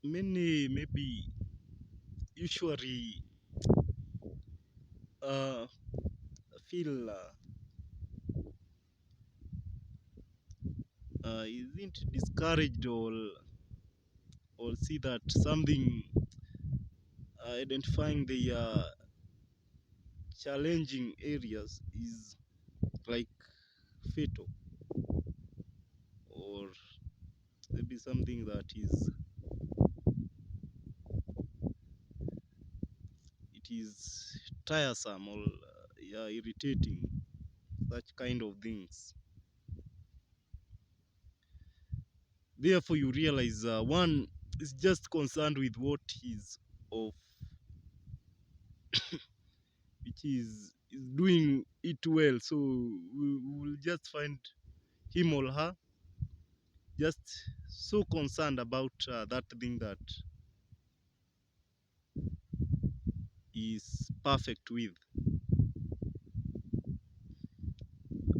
many maybe usually uh, feel isn't discouraged or see that something identifying the challenging areas is like fatal, or maybe something that is tiresome or yeah, irritating, such kind of things. Therefore you realize one is just concerned with what is of which is doing it well, so we will just find him or her just so concerned about that thing that is perfect with.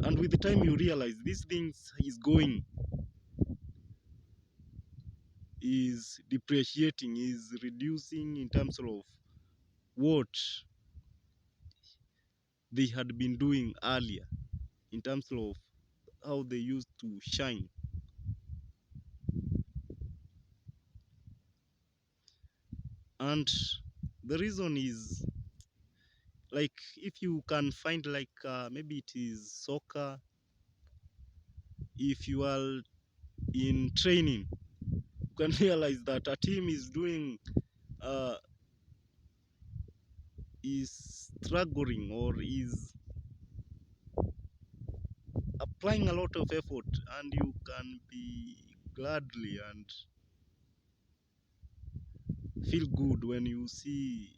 And with the time you realize these things is going, is depreciating, is reducing in terms of what they had been doing earlier, in terms of how they used to shine. And the reason is, like, if you can find like maybe it is soccer, if you are in training, you can realize that a team is doing uh, is struggling or is applying a lot of effort, and you can be gladly and feel good when you see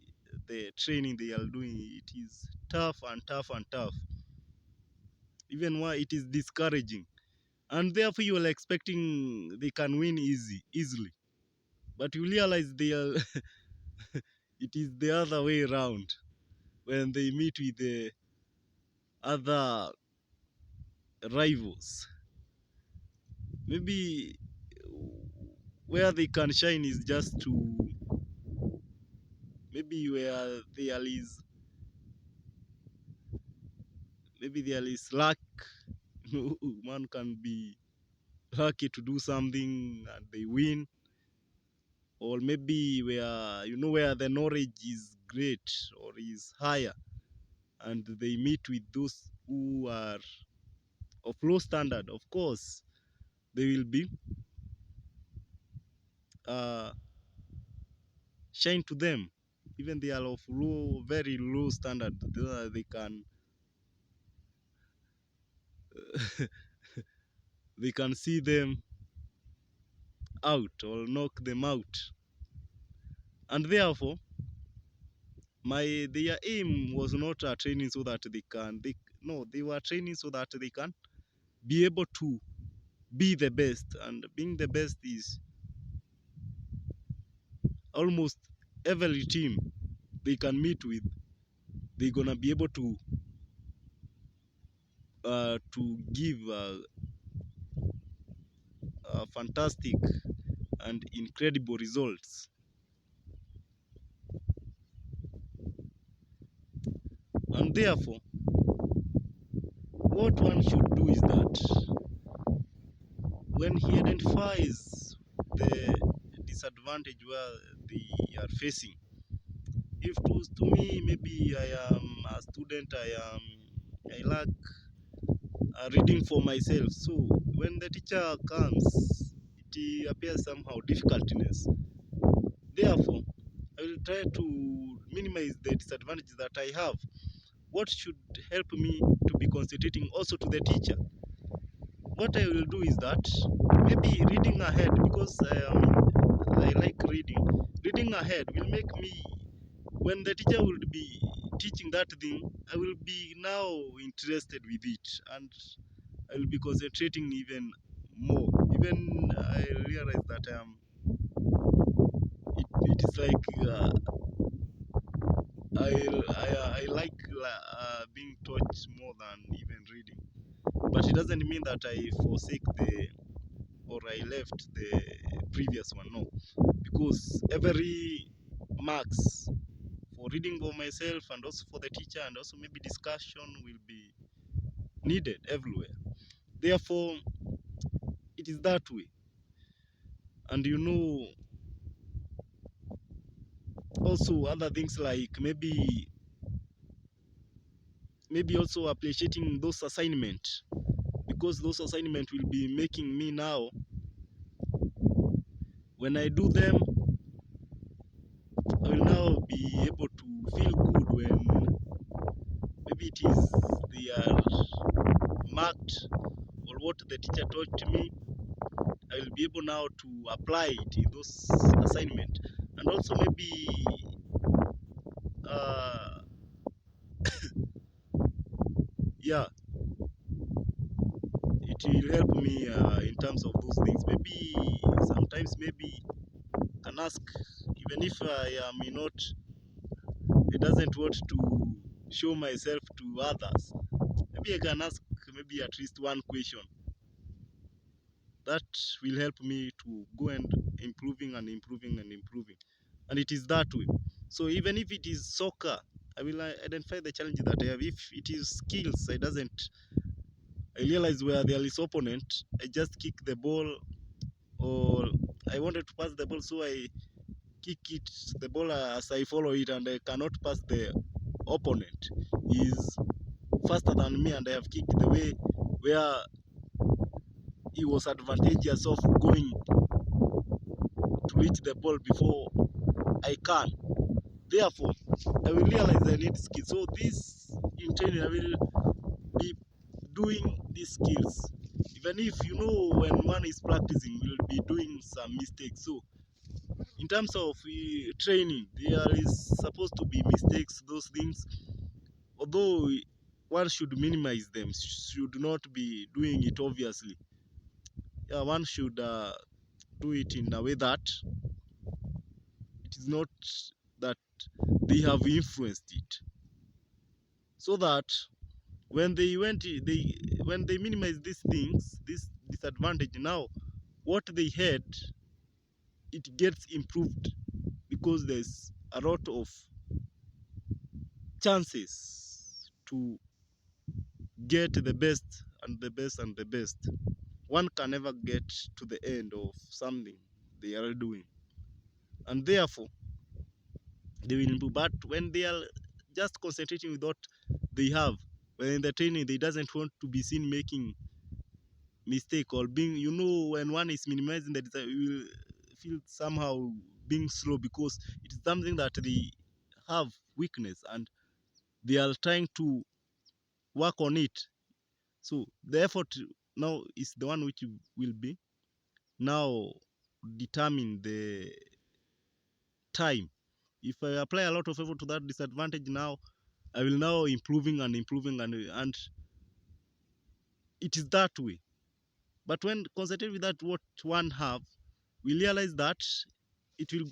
the training they are doing. It is tough and tough and tough, even why it is discouraging, and therefore you are expecting they can win easily, but you realize they are it is the other way around when they meet with the other rivals. Maybe where they can shine is just to maybe where there is luck. Man can be lucky to do something and they win, or maybe where where the knowledge is great or is higher, and they meet with those who are of low standard. Of course they will be uh, shine to them. Even they are of very low standard, they can they can see them out or knock them out. And therefore their aim was not training so that they were training so that they can be able to be the best. And being the best is almost every team they can meet with, they're gonna be able to give fantastic and incredible results. And therefore what one should do is that when he identifies the disadvantage where they are facing, if to me maybe I am a student, I lack reading for myself, so when the teacher comes it appears somehow difficultness. Therefore I will try to minimize the disadvantages that I have. What should help me to be concentrating also to the teacher? What I will do is that maybe reading ahead, because I like reading. Reading ahead will make me, when the teacher will be teaching that thing, I will be now interested with it, and I will be concentrating even more. Even I realize that it is like I like being taught more than even reading. But it doesn't mean that I forsake the or I left the previous one. No, because every marks for reading for myself and also for the teacher and also maybe discussion will be needed everywhere. Therefore, it is that way. And also other things like maybe also appreciating those assignment, because those assignment will be making me now, when I do them, I will now be able to feel good when maybe it is they are marked or what the teacher taught me. I will be able now to apply it in those assignment. And also maybe uh, yeah, it will help me in terms of those things. Maybe sometimes maybe can ask, even if I am not, it doesn't want to show myself to others. Maybe I can ask maybe at least one question that will help me to go and improving and improving and improving. And it is that way. So even if it is soccer, I will identify the challenge that I have. If it is skills, I realize where there is opponent, I just kick the ball, or I wanted to pass the ball, so I kick it, the ball as I follow it, and I cannot pass the opponent. He is faster than me, and I have kicked the way where he was advantageous of going to reach the ball before I can. Therefore, I will realize I need skills. So this in training, I will be doing these skills. Even if when one is practicing, we'll be doing some mistakes. So in terms of training, there is supposed to be mistakes, those things. Although one should minimize them, should not be doing it obviously. Yeah, one should do it in a way that it is not that they have influenced it, so that when they minimize these things, this disadvantage, now what they had, it gets improved, because there's a lot of chances to get the best and the best and the best. One can never get to the end of something they are doing, and therefore they will improve. But when they are just concentrating with what they have, when in the training they doesn't want to be seen making mistake or being, when one is minimizing the design, you will feel somehow being slow, because it is something that they have weakness and they are trying to work on it. So the effort now is the one which will be now determine the time. If I apply a lot of effort to that disadvantage, now I will now improving and improving, and it is that way. But when concentrate with that what one have, we realize that it will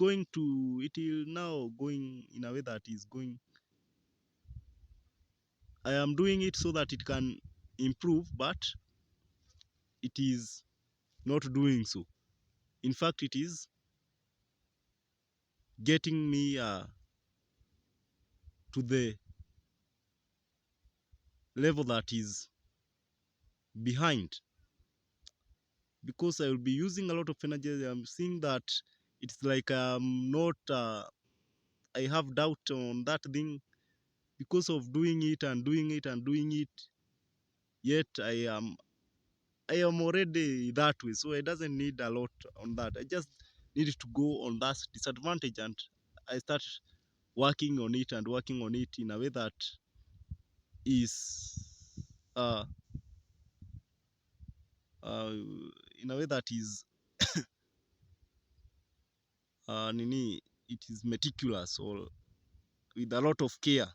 now going in a way that is going, I am doing it so that it can improve, but it is not doing so. In fact, it is getting me to the level that is behind, because I will be using a lot of energy. I'm seeing that it's like not I have doubt on that thing, because of doing it and doing it and doing it, yet I am already that way, so it doesn't need a lot on that. I just needed to go on that disadvantage, and I start working on it and working on it in a way that is uh, uh, in a way that is nini, it is meticulous, or with a lot of care.